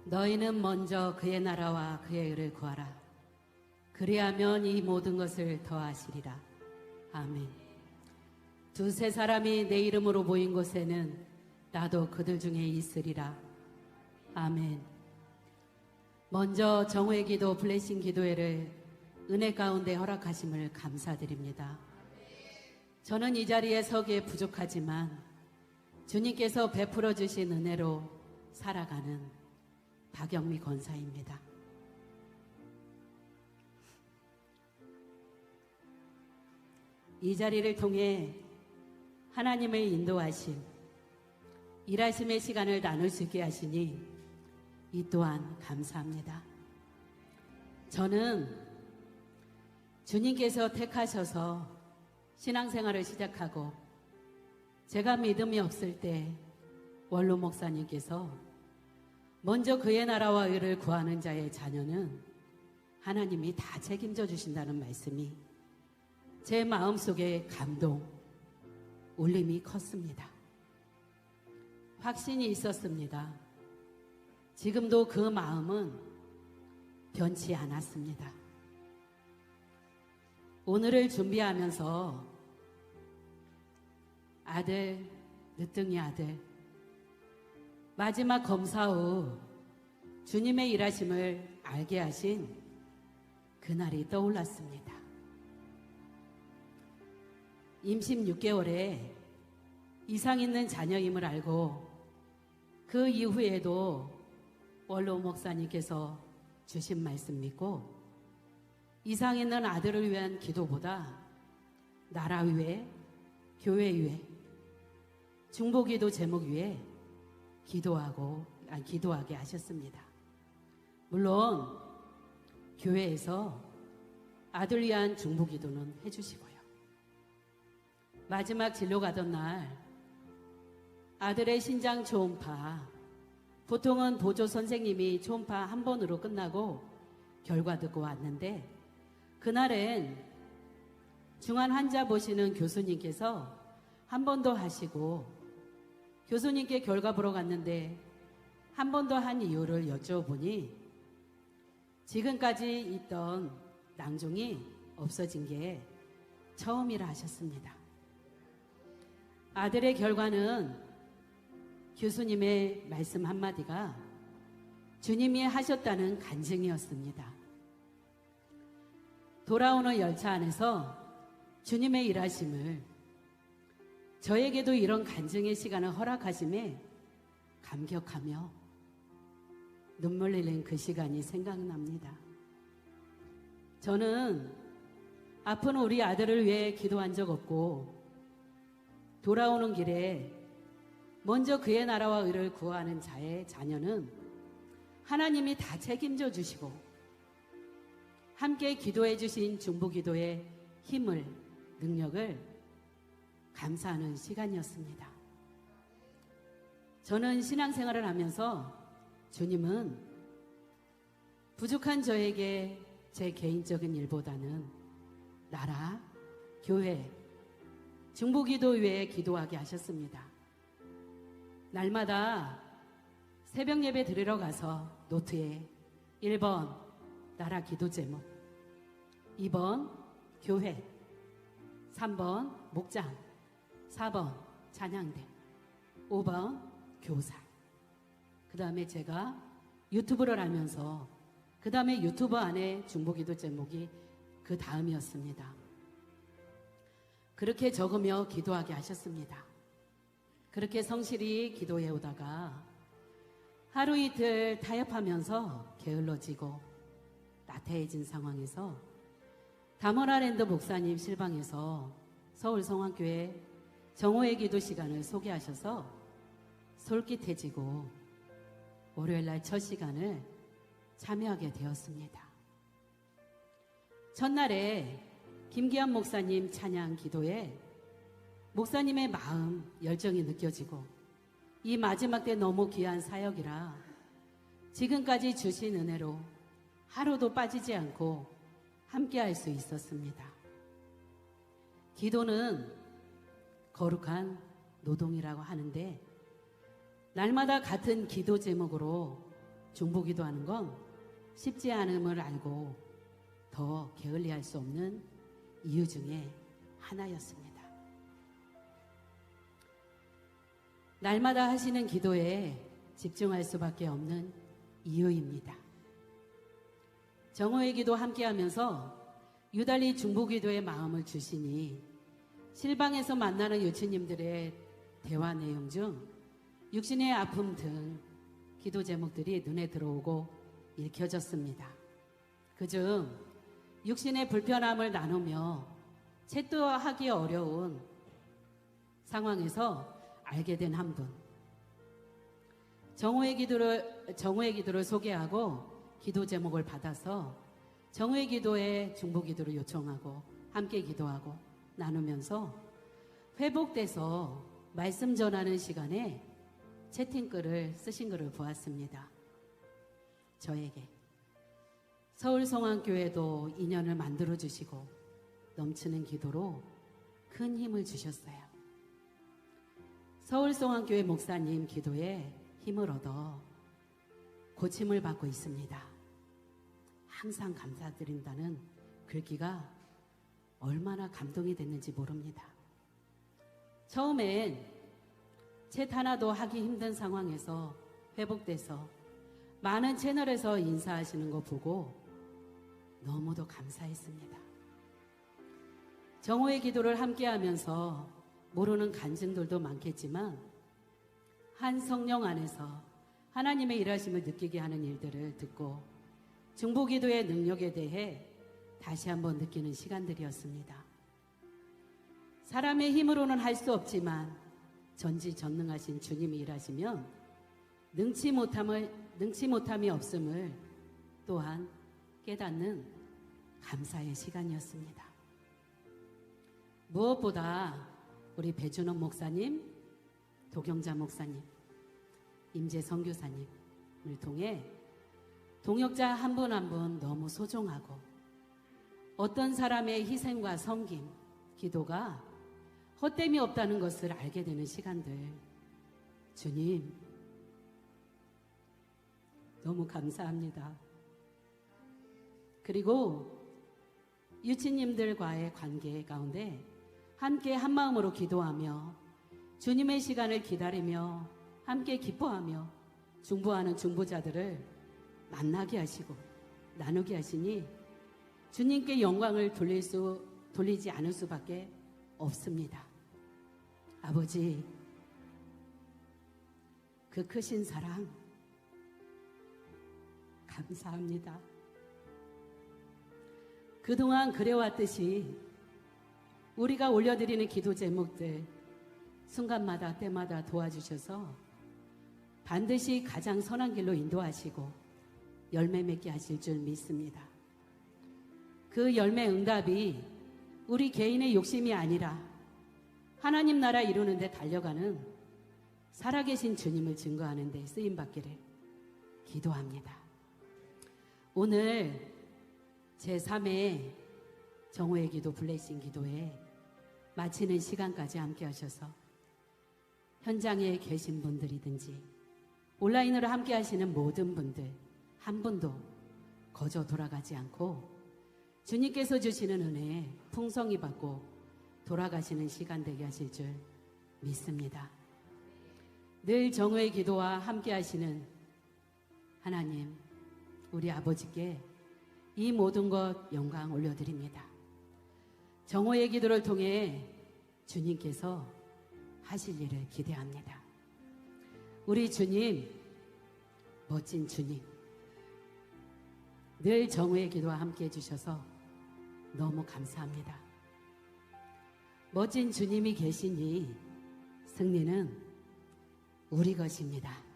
너희는 먼저 그의 나라와 그의 의를 구하라. 그리하면 이 모든 것을 더하시리라. 아멘. 두세 사람이 내 이름으로 모인 곳에는 나도 그들 중에 있으리라. 아멘. 먼저 정회 기도 블레싱 기도회를 은혜 가운데 허락하심을 감사드립니다. 저는 이 자리에 서기에 부족하지만 주님께서 베풀어 주신 은혜로 살아가는 박영미 권사입니다. 이 자리를 통해 하나님의 인도하심, 일하심의 시간을 나눌 수 있게 하시니 이 또한 감사합니다. 저는 주님께서 택하셔서 신앙생활을 시작하고 제가 믿음이 없을 때 원로 목사님께서 먼저 그의 나라와 의를 구하는 자의 자녀는 하나님이 다 책임져 주신다는 말씀이 제 마음속에 감동, 울림이 컸습니다. 확신이 있었습니다. 지금도 그 마음은 변치 않았습니다. 오늘을 준비하면서 아들, 늦둥이 아들, 마지막 검사 후 주님의 일하심을 알게 하신 그날이 떠올랐습니다. 임신 6개월에 이상 있는 자녀임을 알고 그 이후에도 원로 목사님께서 주신 말씀 믿고 이상 있는 아들을 위한 기도보다 나라 위에, 교회 위에, 중보기도 제목 위에 기도하게 하셨습니다. 물론 교회에서 아들 위한 중보기도는 해주시고요. 마지막 진료 가던 날 아들의 신장 초음파, 보통은 보조 선생님이 초음파 한 번으로 끝나고 결과 듣고 왔는데 그날엔 중환 환자 보시는 교수님께서 한 번 더 하시고 교수님께 결과 보러 갔는데 한 번 더 한 이유를 여쭤보니 지금까지 있던 낭종이 없어진 게 처음이라 하셨습니다. 아들의 결과는 교수님의 말씀 한마디가 주님이 하셨다는 간증이었습니다. 돌아오는 열차 안에서 주님의 일하심을 저에게도 이런 간증의 시간을 허락하심에 감격하며 눈물 흘린 그 시간이 생각납니다. 저는 아픈 우리 아들을 위해 기도한 적 없고 돌아오는 길에 먼저 그의 나라와 의를 구하는 자의 자녀는 하나님이 다 책임져 주시고 함께 기도해 주신 중보기도의 힘을, 능력을 감사하는 시간이었습니다. 저는 신앙생활을 하면서 주님은 부족한 저에게 제 개인적인 일보다는 나라, 교회, 중보기도 위에 기도하게 하셨습니다. 날마다 새벽 예배 드리러 가서 노트에 1번 나라 기도 제목, 2번 교회, 3번 목장, 4번 찬양대, 5번 교사. 그 다음에 제가 유튜브를 하면서 그 다음에 유튜브 안에 중보기도 제목이 그 다음이었습니다. 그렇게 적으며 기도하게 하셨습니다. 그렇게 성실히 기도해 오다가 하루 이틀 타협하면서 게을러지고 나태해진 상황에서 다모라랜드 목사님 실방에서 서울성황교회 정오의 기도 시간을 소개하셔서 솔깃해지고 월요일날 첫 시간을 참여하게 되었습니다. 첫날에 김기환 목사님 찬양 기도에 목사님의 마음, 열정이 느껴지고 이 마지막 때 너무 귀한 사역이라 지금까지 주신 은혜로 하루도 빠지지 않고 함께 할 수 있었습니다. 기도는 거룩한 노동이라고 하는데 날마다 같은 기도 제목으로 중보기도하는 건 쉽지 않음을 알고 더 게을리할 수 없는 이유 중에 하나였습니다. 날마다 하시는 기도에 집중할 수밖에 없는 이유입니다. 정오의 기도 함께하면서 유달리 중보기도의 마음을 주시니 실방에서 만나는 유치님들의 대화 내용 중 육신의 아픔 등 기도 제목들이 눈에 들어오고 읽혀졌습니다. 그중 육신의 불편함을 나누며 채도하기 어려운 상황에서 알게 된 한 분, 정오의 기도를 소개하고 기도 제목을 받아서 정오의 기도에 중보기도를 요청하고 함께 기도하고 나누면서 회복돼서 말씀 전하는 시간에 채팅글을 쓰신 글을 보았습니다. 저에게 서울성황교회도 인연을 만들어주시고 넘치는 기도로 큰 힘을 주셨어요. 서울성황교회 목사님 기도에 힘을 얻어 고침을 받고 있습니다. 항상 감사드린다는 글귀가 얼마나 감동이 됐는지 모릅니다. 처음엔 챗 하나도 하기 힘든 상황에서 회복돼서 많은 채널에서 인사하시는 거 보고 너무도 감사했습니다. 정오의 기도를 함께하면서 모르는 간증들도 많겠지만 한 성령 안에서 하나님의 일하심을 느끼게 하는 일들을 듣고 중보기도의 능력에 대해 다시 한번 느끼는 시간들이었습니다. 사람의 힘으로는 할 수 없지만 전지전능하신 주님이 일하시면 능치 못함이 없음을 또한 깨닫는 감사의 시간이었습니다. 무엇보다 우리 배준원 목사님, 도경자 목사님, 임재 선교사님을 통해 동역자 한 분 한 분 너무 소중하고 어떤 사람의 희생과 섬김, 기도가 헛됨이 없다는 것을 알게 되는 시간들, 주님 너무 감사합니다. 그리고 유치님들과의 관계 가운데 함께 한마음으로 기도하며 주님의 시간을 기다리며 함께 기뻐하며 중보하는 중보자들을 만나게 하시고 나누게 하시니 주님께 영광을 돌리지 않을 수밖에 없습니다. 아버지, 그 크신 사랑 감사합니다. 그동안 그래왔듯이 우리가 올려드리는 기도 제목들 순간마다 때마다 도와주셔서 반드시 가장 선한 길로 인도하시고 열매 맺게 하실 줄 믿습니다. 그 열매 응답이 우리 개인의 욕심이 아니라 하나님 나라 이루는 데 달려가는 살아계신 주님을 증거하는 데 쓰임받기를 기도합니다. 오늘 제3회 정오의 기도 블레싱 기도에 마치는 시간까지 함께 하셔서 현장에 계신 분들이든지 온라인으로 함께 하시는 모든 분들 한 분도 거저 돌아가지 않고 주님께서 주시는 은혜에 풍성히 받고 돌아가시는 시간 되게 하실 줄 믿습니다. 늘 정오의 기도와 함께 하시는 하나님, 우리 아버지께 이 모든 것 영광 올려드립니다. 정오의 기도를 통해 주님께서 하실 일을 기대합니다. 우리 주님, 멋진 주님, 늘 정오의 기도와 함께 해주셔서 너무 감사합니다. 멋진 주님이 계시니 승리는 우리 것입니다.